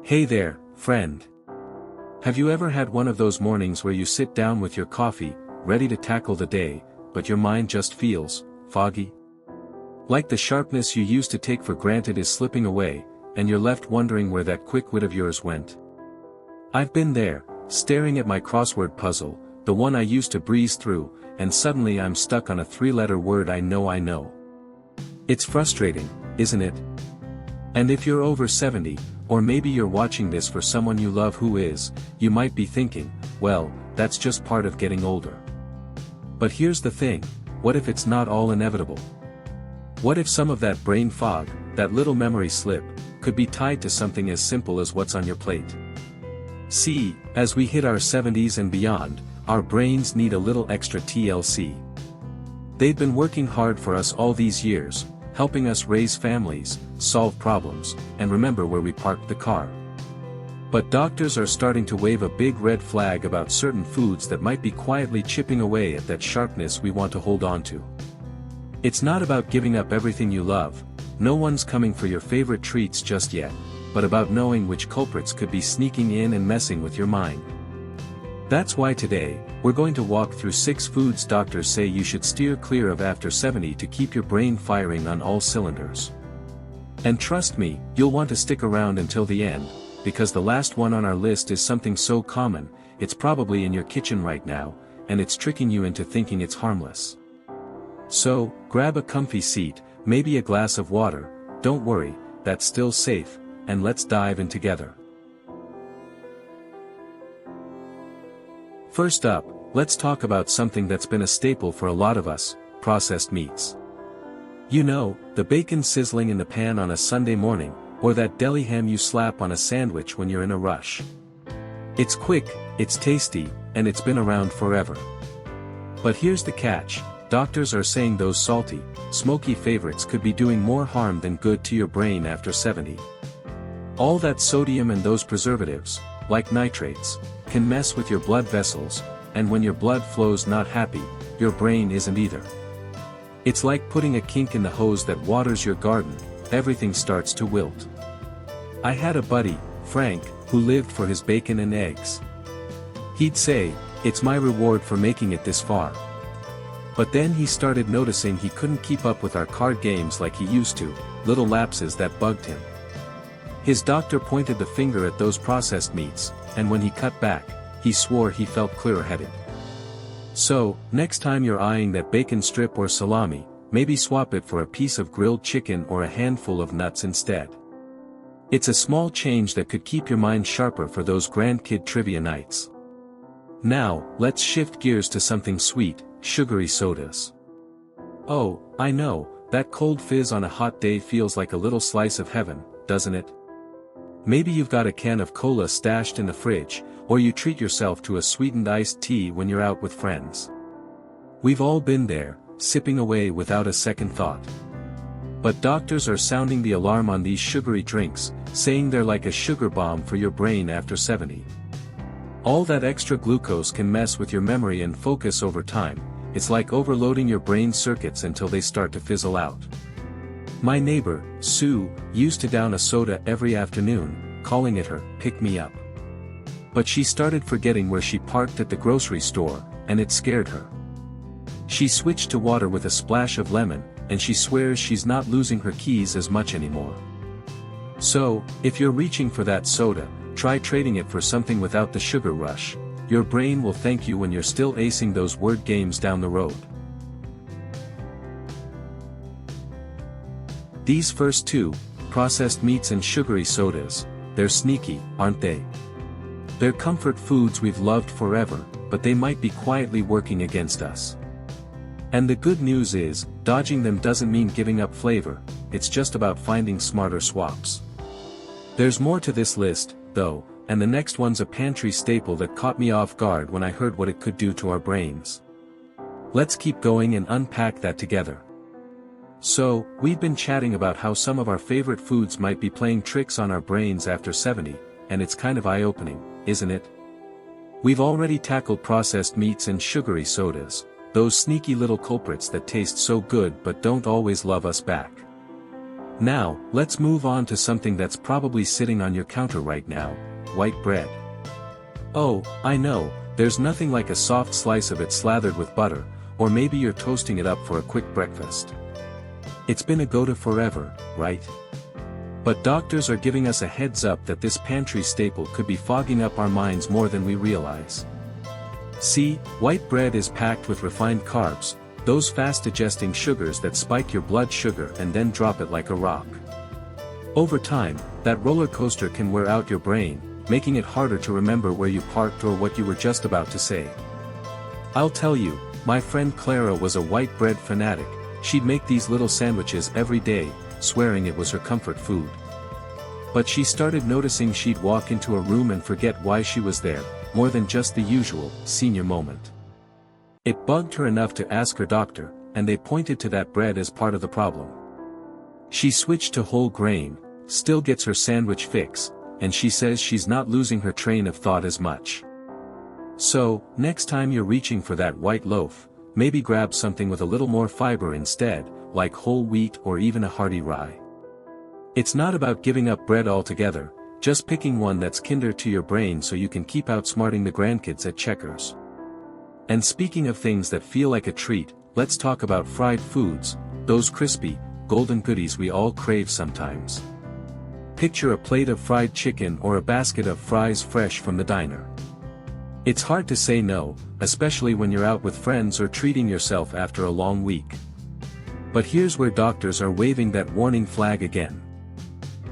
Hey there, friend. Have you ever had one of those mornings where you sit down with your coffee, ready to tackle the day, but your mind just feels foggy? Like the sharpness you used to take for granted is slipping away, and you're left wondering where that quick wit of yours went. I've been there, staring at my crossword puzzle, the one I used to breeze through, and suddenly I'm stuck on a three-letter word I know. It's frustrating, isn't it? And if you're over 70, or maybe you're watching this for someone you love who is, you might be thinking, well, that's just part of getting older. But here's the thing, what if it's not all inevitable? What if some of that brain fog, that little memory slip, could be tied to something as simple as what's on your plate? See, as we hit our 70s and beyond, our brains need a little extra TLC. They've been working hard for us all these years, helping us raise families, solve problems, and remember where we parked the car. But doctors are starting to wave a big red flag about certain foods that might be quietly chipping away at that sharpness we want to hold on to. It's not about giving up everything you love, no one's coming for your favorite treats just yet, but about knowing which culprits could be sneaking in and messing with your mind. That's why today, we're going to walk through 6 foods doctors say you should steer clear of after 70 to keep your brain firing on all cylinders. And trust me, you'll want to stick around until the end, because the last one on our list is something so common, it's probably in your kitchen right now, and it's tricking you into thinking it's harmless. So, grab a comfy seat, maybe a glass of water, don't worry, that's still safe, and let's dive in together. First up, let's talk about something that's been a staple for a lot of us, processed meats. You know, the bacon sizzling in the pan on a Sunday morning, or that deli ham you slap on a sandwich when you're in a rush. It's quick, it's tasty, and it's been around forever. But here's the catch, doctors are saying those salty, smoky favorites could be doing more harm than good to your brain after 70. All that sodium and those preservatives, like nitrates, can mess with your blood vessels, and when your blood flows not happy, your brain isn't either. It's like putting a kink in the hose that waters your garden, everything starts to wilt. I had a buddy, Frank, who lived for his bacon and eggs. He'd say, "It's my reward for making it this far." But then he started noticing he couldn't keep up with our card games like he used to, little lapses that bugged him. His doctor pointed the finger at those processed meats, and when he cut back, he swore he felt clearer-headed. So, next time you're eyeing that bacon strip or salami, maybe swap it for a piece of grilled chicken or a handful of nuts instead. It's a small change that could keep your mind sharper for those grandkid trivia nights. Now, let's shift gears to something sweet, sugary sodas. Oh, I know, that cold fizz on a hot day feels like a little slice of heaven, doesn't it? Maybe you've got a can of cola stashed in the fridge, or you treat yourself to a sweetened iced tea when you're out with friends. We've all been there, sipping away without a second thought. But doctors are sounding the alarm on these sugary drinks, saying they're like a sugar bomb for your brain after 70. All that extra glucose can mess with your memory and focus over time, it's like overloading your brain circuits until they start to fizzle out. My neighbor, Sue, used to down a soda every afternoon, calling it her pick-me-up. But she started forgetting where she parked at the grocery store, and it scared her. She switched to water with a splash of lemon, and she swears she's not losing her keys as much anymore. So, if you're reaching for that soda, try trading it for something without the sugar rush. Your brain will thank you when you're still acing those word games down the road. These first 2, processed meats and sugary sodas, they're sneaky, aren't they? They're comfort foods we've loved forever, but they might be quietly working against us. And the good news is, dodging them doesn't mean giving up flavor, it's just about finding smarter swaps. There's more to this list, though, and the next one's a pantry staple that caught me off guard when I heard what it could do to our brains. Let's keep going and unpack that together. So, we've been chatting about how some of our favorite foods might be playing tricks on our brains after 70, and it's kind of eye-opening, isn't it? We've already tackled processed meats and sugary sodas, those sneaky little culprits that taste so good but don't always love us back. Now, let's move on to something that's probably sitting on your counter right now: white bread. Oh, I know, there's nothing like a soft slice of it slathered with butter, or maybe you're toasting it up for a quick breakfast. It's been a go-to forever, right? But doctors are giving us a heads up that this pantry staple could be fogging up our minds more than we realize. See, white bread is packed with refined carbs, those fast-digesting sugars that spike your blood sugar and then drop it like a rock. Over time, that roller coaster can wear out your brain, making it harder to remember where you parked or what you were just about to say. I'll tell you, my friend Clara was a white bread fanatic. She'd make these little sandwiches every day, swearing it was her comfort food. But she started noticing she'd walk into a room and forget why she was there, more than just the usual senior moment. It bugged her enough to ask her doctor, and they pointed to that bread as part of the problem. She switched to whole grain, still gets her sandwich fix, and she says she's not losing her train of thought as much. So, next time you're reaching for that white loaf, maybe grab something with a little more fiber instead, like whole wheat or even a hearty rye. It's not about giving up bread altogether, just picking one that's kinder to your brain so you can keep outsmarting the grandkids at checkers. And speaking of things that feel like a treat, let's talk about fried foods, those crispy, golden goodies we all crave sometimes. Picture a plate of fried chicken or a basket of fries fresh from the diner. It's hard to say no, especially when you're out with friends or treating yourself after a long week. But here's where doctors are waving that warning flag again.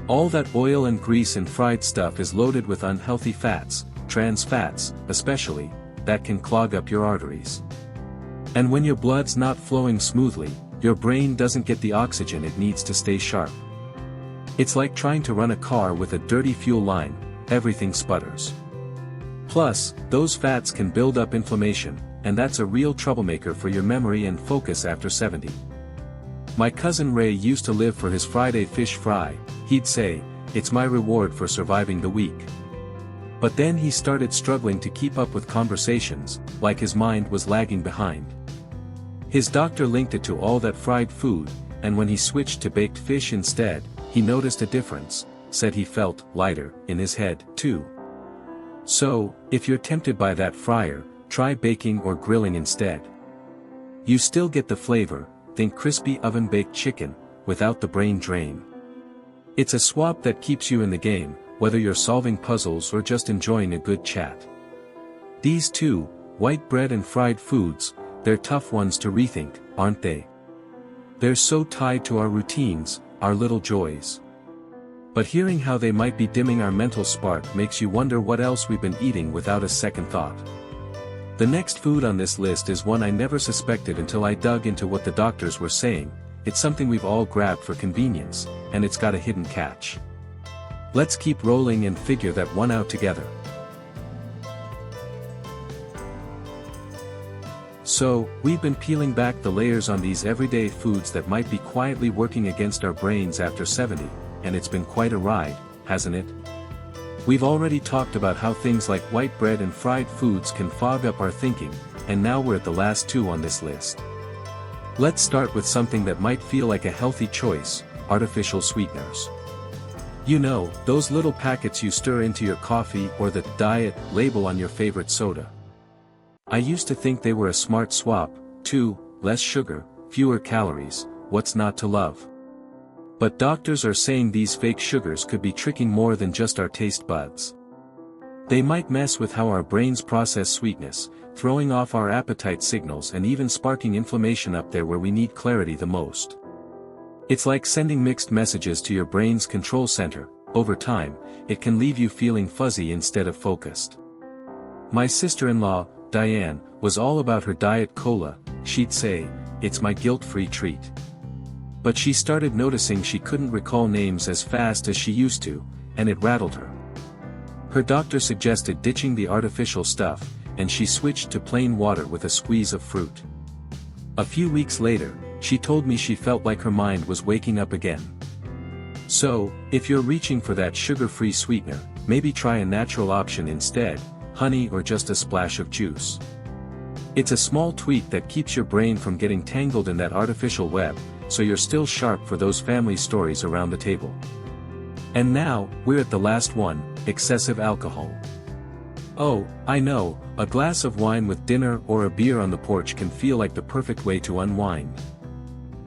All that oil and grease and fried stuff is loaded with unhealthy fats, trans fats, especially, that can clog up your arteries. And when your blood's not flowing smoothly, your brain doesn't get the oxygen it needs to stay sharp. It's like trying to run a car with a dirty fuel line, everything sputters. Plus, those fats can build up inflammation, and that's a real troublemaker for your memory and focus after 70. My cousin Ray used to live for his Friday fish fry. He'd say, "It's my reward for surviving the week." But then he started struggling to keep up with conversations, like his mind was lagging behind. His doctor linked it to all that fried food, and when he switched to baked fish instead, he noticed a difference, said he felt lighter in his head, too. So, if you're tempted by that fryer, try baking or grilling instead. You still get the flavor, think crispy oven-baked chicken, without the brain drain. It's a swap that keeps you in the game, whether you're solving puzzles or just enjoying a good chat. These two, white bread and fried foods, they're tough ones to rethink, aren't they? They're so tied to our routines, our little joys. But hearing how they might be dimming our mental spark makes you wonder what else we've been eating without a second thought. The next food on this list is one I never suspected until I dug into what the doctors were saying. It's something we've all grabbed for convenience, and it's got a hidden catch. Let's keep rolling and figure that one out together. So, we've been peeling back the layers on these everyday foods that might be quietly working against our brains after 70, and it's been quite a ride, hasn't it? We've already talked about how things like white bread and fried foods can fog up our thinking, and now we're at the last two on this list. Let's start with something that might feel like a healthy choice: artificial sweeteners. You know, those little packets you stir into your coffee or the diet label on your favorite soda. I used to think they were a smart swap, too: less sugar, fewer calories, what's not to love? But doctors are saying these fake sugars could be tricking more than just our taste buds. They might mess with how our brains process sweetness, throwing off our appetite signals and even sparking inflammation up there where we need clarity the most. It's like sending mixed messages to your brain's control center. Over time, it can leave you feeling fuzzy instead of focused. My sister-in-law, Diane, was all about her diet cola. She'd say, "It's my guilt-free treat." But she started noticing she couldn't recall names as fast as she used to, and it rattled her. Her doctor suggested ditching the artificial stuff, and she switched to plain water with a squeeze of fruit. A few weeks later, she told me she felt like her mind was waking up again. So, if you're reaching for that sugar-free sweetener, maybe try a natural option instead: honey or just a splash of juice. It's a small tweak that keeps your brain from getting tangled in that artificial web, so you're still sharp for those family stories around the table. And now, we're at the last one, excessive alcohol. Oh, I know, a glass of wine with dinner or a beer on the porch can feel like the perfect way to unwind.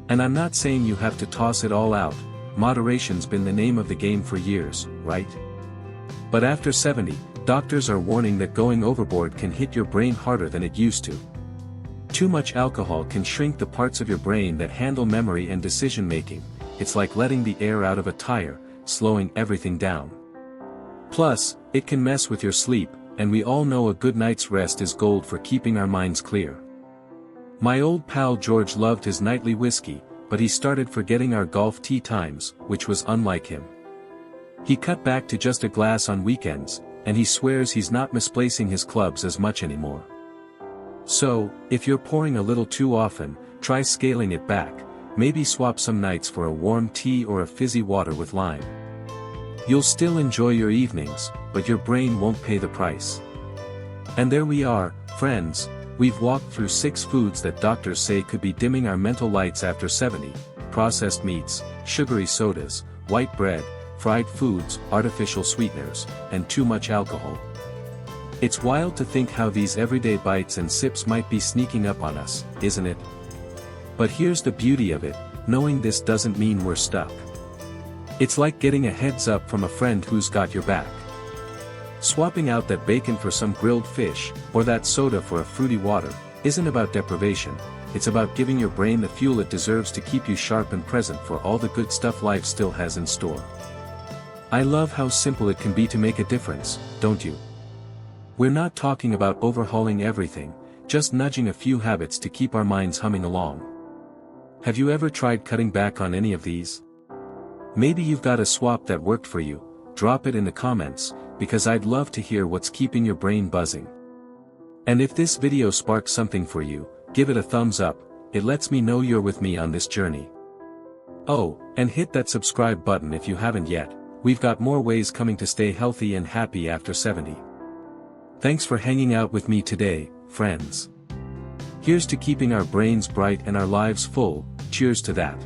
And I'm not saying you have to toss it all out, moderation's been the name of the game for years, right? But after 70, doctors are warning that going overboard can hit your brain harder than it used to. Too much alcohol can shrink the parts of your brain that handle memory and decision-making. It's like letting the air out of a tire, slowing everything down. Plus, it can mess with your sleep, and we all know a good night's rest is gold for keeping our minds clear. My old pal George loved his nightly whiskey, but he started forgetting our golf tee times, which was unlike him. He cut back to just a glass on weekends, and he swears he's not misplacing his clubs as much anymore. So, if you're pouring a little too often, try scaling it back, maybe swap some nights for a warm tea or a fizzy water with lime. You'll still enjoy your evenings, but your brain won't pay the price. And there we are, friends, we've walked through 6 foods that doctors say could be dimming our mental lights after 70, processed meats, sugary sodas, white bread, fried foods, artificial sweeteners, and too much alcohol. It's wild to think how these everyday bites and sips might be sneaking up on us, isn't it? But here's the beauty of it, knowing this doesn't mean we're stuck. It's like getting a heads up from a friend who's got your back. Swapping out that bacon for some grilled fish, or that soda for a fruity water, isn't about deprivation, it's about giving your brain the fuel it deserves to keep you sharp and present for all the good stuff life still has in store. I love how simple it can be to make a difference, don't you? We're not talking about overhauling everything, just nudging a few habits to keep our minds humming along. Have you ever tried cutting back on any of these? Maybe you've got a swap that worked for you, drop it in the comments, because I'd love to hear what's keeping your brain buzzing. And if this video sparks something for you, give it a thumbs up, it lets me know you're with me on this journey. Oh, and hit that subscribe button if you haven't yet, we've got more ways coming to stay healthy and happy after 70. Thanks for hanging out with me today, friends. Here's to keeping our brains bright and our lives full, cheers to that.